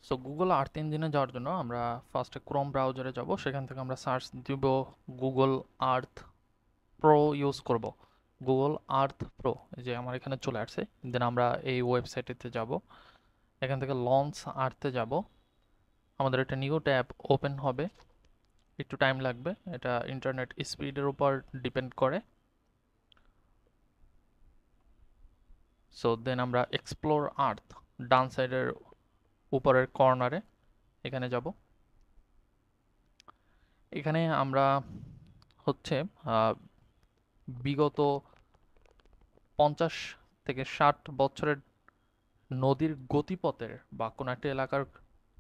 So Google Earth ইঞ্জিনে যাওয়ার জন্য আমরা ফার্স্টে ক্রোম ব্রাউজারে যাব, সেখান থেকে আমরা সার্চ দিব গুগল আর্থ প্রো ইউজ করব। গুগল আর্থ প্রো এই যে আমার এখানে চলে আসছে। দেন আমরা এই ওয়েবসাইটেতে যাব, এখান থেকে লঞ্চ আর্থে যাব। আমাদের একটা নিউ ট্যাব ওপেন হবে, একটু টাইম লাগবে, এটা ইন্টারনেট স্পিডের উপর ডিপেন্ড করে। সো দেন আমরা এক্সপ্লোর আর্থ ডান সাইডের উপরের কর্নারে এখানে যাব। এখানে আমরা হচ্ছে বিগত 50 থেকে 60 বছরের নদীর গতিপথের বা কোনো একটা এলাকার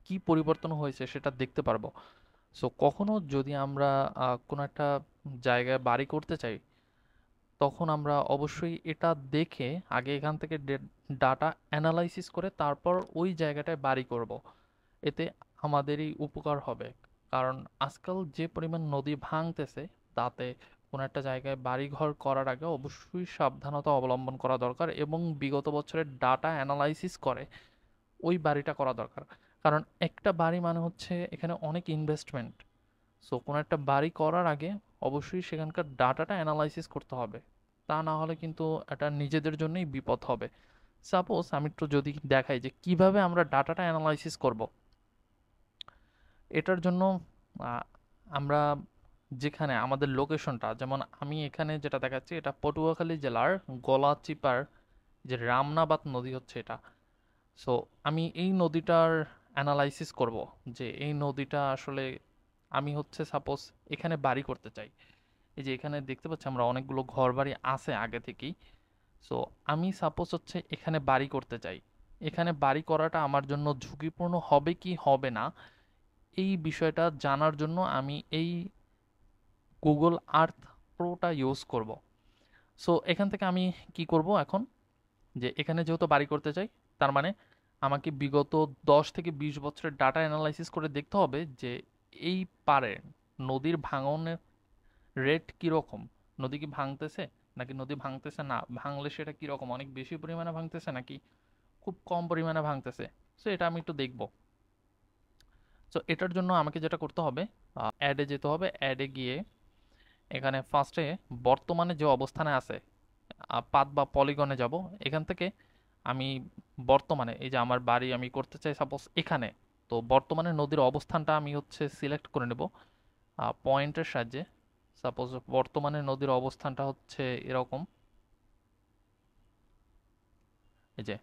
কি পরিবর্তন হয়েছে সেটা দেখতে পারবো। সো কখনো যদি আমরা কোনো একটা জায়গায় বাড়ি করতে চাই, তখন আমরা অবশ্যই এটা দেখে আগে এখান থেকে ডাটা অ্যানালাইসিস করে তারপর ওই জায়গাটায় বাড়ি করব। এতে আমাদেরই উপকার হবে। কারণ আজকাল যে পরিমাণ নদী ভাঙতেছে, তাতে কোনো একটা জায়গায় বাড়িঘর করার আগে অবশ্যই সাবধানতা অবলম্বন করা দরকার এবং বিগত বছরের ডাটা অ্যানালাইসিস করে ওই বাড়িটা করা দরকার। কারণ একটা বাড়ি মানে হচ্ছে এখানে অনেক ইনভেস্টমেন্ট। সো কোনো একটা বাড়ি করার আগে অবশ্যই সেখানকার ডাটাটা অ্যানালাইসিস করতে হবে। তা না হলে কিন্তু এটা নিজেদের জন্যই বিপদ হবে। সাপোজ আমি একটু যদি দেখাই যে কিভাবে আমরা ডাটাটা অ্যানালাইসিস করব। এটার জন্য আহ, আমরা যেখানে আমাদের লোকেশনটা, যেমন আমি এখানে যেটা দেখাচ্ছি এটা পটুয়াখালী জেলার গলাচিপার যে রামনাবাদ নদী হচ্ছে এটা। সো আমি এই নদীটার অ্যানালাইসিস করব যে এই নদীটা আসলে আমি হচ্ছে সাপোজ এখানে বাড়ি করতে চাই। এই যে এখানে দেখতে পাচ্ছি আমরা অনেকগুলো ঘর বাড়ি আছে আগে থেকেই। সো আমি সাপোজ হচ্ছে এখানে বাড়ি করতে চাই। এখানে বাড়ি করাটা আমার জন্য ঝুঁকিপূর্ণ হবে কি হবে না, এই বিষয়টা জানার জন্য আমি এই গুগল আর্থ প্রোটা ইউজ করব। সো এখান থেকে আমি কি করব এখন, যে এখানে যেহেতু বাড়ি করতে চাই, তার মানে আমাকে বিগত 10 থেকে 20 বছরের ডাটা অ্যানালাইসিস করে দেখতে হবে যে এই পারে নদীর ভাঙনের রেট কীরকম। নদী কি ভাঙতেছে, নাকি নদী ভাঙতেছে না, ভাঙলে সেটা কীরকম, অনেক বেশি পরিমাণে ভাঙতেছে নাকি খুব কম পরিমাণে ভাঙতেছে। সো এটা আমি একটু দেখব। সো এটার জন্য আমাকে যেটা করতে হবে, অ্যাডে যেতে হবে। অ্যাডে গিয়ে এখানে ফার্স্টে বর্তমানে যে অবস্থানে আছে পাত বা পলিগনে যাব। এখান থেকে আমি বর্তমানে এই যে আমার বাড়ি আমি করতে চাই সাপোজ এখানে, তো বর্তমানে নদীর অবস্থানটা আমি হচ্ছে সিলেক্ট করে নেব পয়েন্টের সাহায্যে। সাপোজ বর্তমানে নদীর অবস্থানটা হচ্ছে এরকম, এই যে